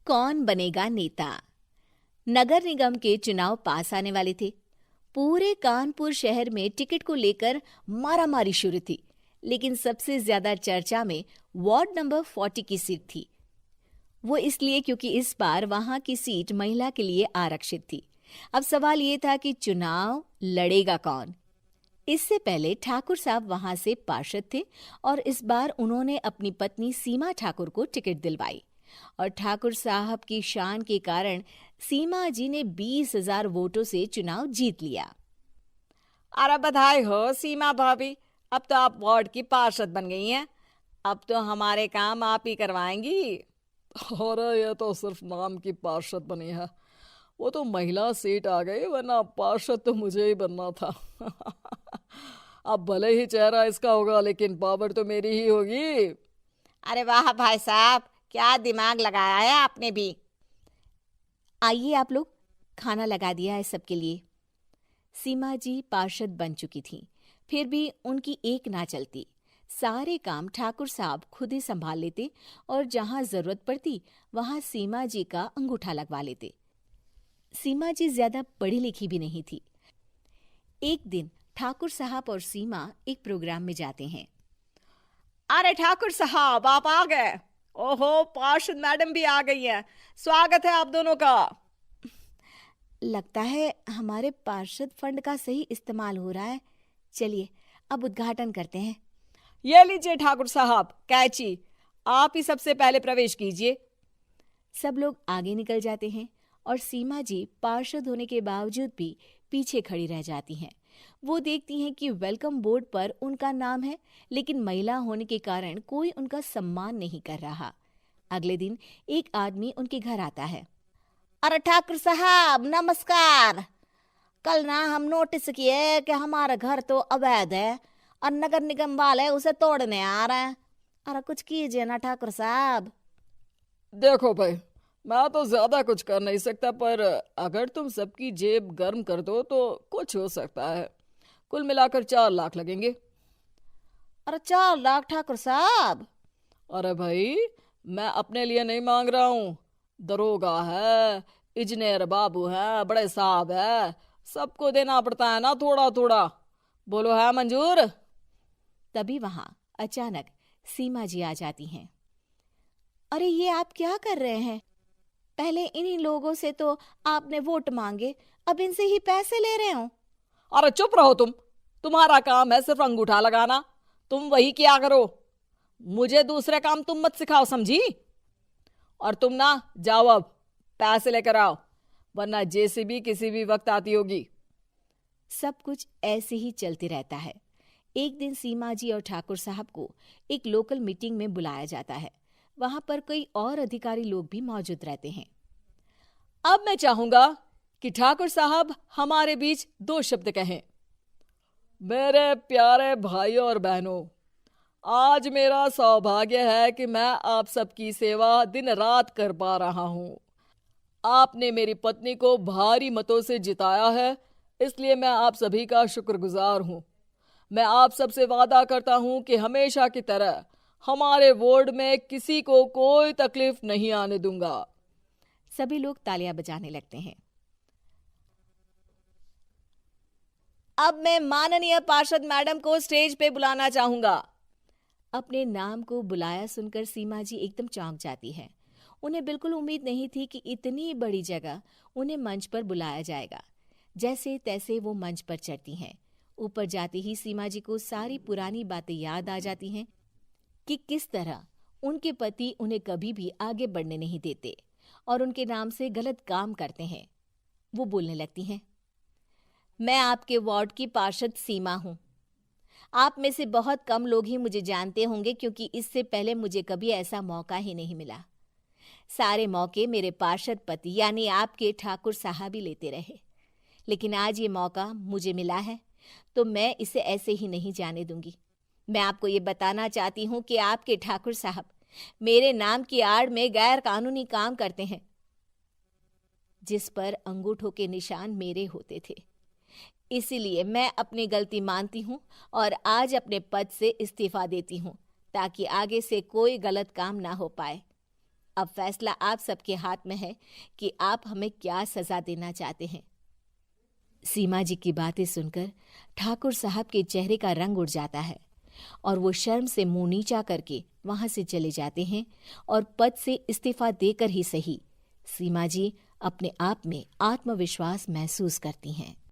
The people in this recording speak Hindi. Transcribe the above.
कौन बनेगा नेता? नगर निगम के चुनाव पास आने वाले थे। पूरे कानपुर शहर में टिकट को लेकर मारामारी शुरू थी, लेकिन सबसे ज्यादा चर्चा में वार्ड नंबर 40 की सीट थी। वो इसलिए क्योंकि इस बार वहां की सीट महिला के लिए आरक्षित थी। अब सवाल ये था कि चुनाव लड़ेगा कौन। इससे पहले ठाकुर साहब वहां से पार्षद थे और इस बार उन्होंने अपनी पत्नी सीमा ठाकुर को टिकट दिलवाई और ठाकुर साहब की शान के कारण सीमा जी ने 20,000 वोटों से चुनाव जीत लिया। अरे बधाई हो सीमा भाभी, अब तो आप वार्ड की पार्षद बन गई हैं। अब तो हमारे काम आप ही करवाएंगी। अरे ये तो सिर्फ नाम की पार्षद बनी है, वो तो महिला सीट आ गई, वरना पार्षद तो मुझे ही बनना था। अब भले ही चेहरा इसका होगा, लेकिन पावर तो मेरी ही होगी। अरे वाह भाई साहब, क्या दिमाग लगाया है आपने भी। आइए आप लोग, खाना लगा दिया है सबके लिए। सीमा जी पार्षद बन चुकी थी, फिर भी उनकी एक ना चलती। सारे काम ठाकुर साहब खुद ही संभाल लेते और जहां जरूरत पड़ती वहां सीमा जी का अंगूठा लगवा लेते। सीमा जी ज्यादा पढ़ी लिखी भी नहीं थी। एक दिन ठाकुर साहब और सीमा एक प्रोग्राम में जाते हैं। अरे ठाकुर साहब, आप आ गए। ओहो, पार्षद मैडम भी आ गई हैं। स्वागत है आप दोनों का। लगता है हमारे पार्षद फंड का सही इस्तेमाल हो रहा है। चलिए अब उद्घाटन करते हैं। ये लीजिए ठाकुर साहब कैची, आप ही सबसे पहले प्रवेश कीजिए। सब लोग आगे निकल जाते हैं और सीमा जी पार्षद होने के बावजूद भी पीछे खड़ी रह जाती हैं। वो देखती हैं कि वेलकम बोर्ड पर उनका नाम है, लेकिन महिला होने के कारण कोई उनका सम्मान नहीं कर रहा। अगले दिन एक आदमी उनके घर आता है। अरे ठाकुर साहब नमस्कार। कल ना हम नोटिस किए कि हमारा घर तो अवैध है और नगर निगम वाले उसे तोड़ने आ रहे हैं। अरे कुछ कीजिए ना ठाकुर साहब। देखो भाई, मैं तो ज्यादा कुछ कर नहीं सकता, पर अगर तुम सबकी जेब गर्म कर दो तो कुछ हो सकता है। कुल मिलाकर 4 लाख लगेंगे। अरे 4 लाख ठाकुर साहब? अरे भाई, मैं अपने लिए नहीं मांग रहा हूँ। दरोगा है, इंजीनियर बाबू है, बड़े साहब है, सबको देना पड़ता है ना थोड़ा थोड़ा। बोलो है मंजूर? तभी वहां अचानक सीमा जी आ जाती हैं। अरे ये आप क्या कर रहे हैं? पहले इन्हीं लोगों से तो आपने वोट मांगे, अब इनसे ही पैसे ले रहे हो। अरे चुप रहो तुम, तुम्हारा काम है सिर्फ अंगूठा लगाना, तुम वही किया करो। मुझे दूसरे काम तुम मत सिखाओ, समझी? और तुम ना जाओ, अब पैसे लेकर आओ, वरना जेसीबी किसी भी वक्त आती होगी। सब कुछ ऐसे ही चलते रहता है। एक दिन सीमा जी और ठाकुर साहब को एक लोकल मीटिंग में बुलाया जाता है। वहां पर कई और अधिकारी लोग भी मौजूद रहते हैं। अब मैं चाहूंगा कि ठाकुर साहब हमारे बीच 2 शब्द कहें। मेरे प्यारे भाइयों और बहनों, आज मेरा सौभाग्य है कि मैं आप सबकी सेवा दिन रात कर पा रहा हूं। आपने मेरी पत्नी को भारी मतों से जिताया है, इसलिए मैं आप सभी का शुक्रगुजार हूं। मैं आप सबसे वादा करता हूं कि हमेशा की तरह हमारे वार्ड में किसी को कोई तकलीफ नहीं आने दूंगा। सभी लोग तालियां बजाने लगते हैं। अब मैं माननीय पार्षद मैडम को स्टेज पे बुलाना चाहूंगा। अपने नाम को बुलाया सुनकर सीमा जी एकदम चौंक जाती है। उन्हें बिल्कुल उम्मीद नहीं थी कि इतनी बड़ी जगह उन्हें मंच पर बुलाया जाएगा। जैसे तैसे वो मंच पर चढ़ती हैं। ऊपर जाते ही सीमा जी को सारी पुरानी बातें याद आ जाती हैं कि किस तरह उनके पति उन्हें कभी भी आगे बढ़ने नहीं देते और उनके नाम से गलत काम करते हैं। वो बोलने लगती हैं। मैं आपके वार्ड की पार्षद सीमा हूं। आप में से बहुत कम लोग ही मुझे जानते होंगे, क्योंकि इससे पहले मुझे कभी ऐसा मौका ही नहीं मिला। सारे मौके मेरे पार्षद पति यानी आपके ठाकुर साहब ही लेते रहे, लेकिन आज ये मौका मुझे मिला है तो मैं इसे ऐसे ही नहीं जाने दूंगी। मैं आपको ये बताना चाहती हूँ कि आपके ठाकुर साहब मेरे नाम की आड़ में गैर कानूनी काम करते हैं, जिस पर अंगूठों के निशान मेरे होते थे। इसीलिए मैं अपनी गलती मानती हूँ और आज अपने पद से इस्तीफा देती हूँ ताकि आगे से कोई गलत काम ना हो पाए। अब फैसला आप सबके हाथ में है कि आप हमें क्या सजा देना चाहते हैं। सीमा जी की बातें सुनकर ठाकुर साहब के चेहरे का रंग उड़ जाता है और वो शर्म से मुंह नीचा करके वहां से चले जाते हैं और पद से इस्तीफा देकर ही सही सीमा जी अपने आप में आत्मविश्वास महसूस करती हैं।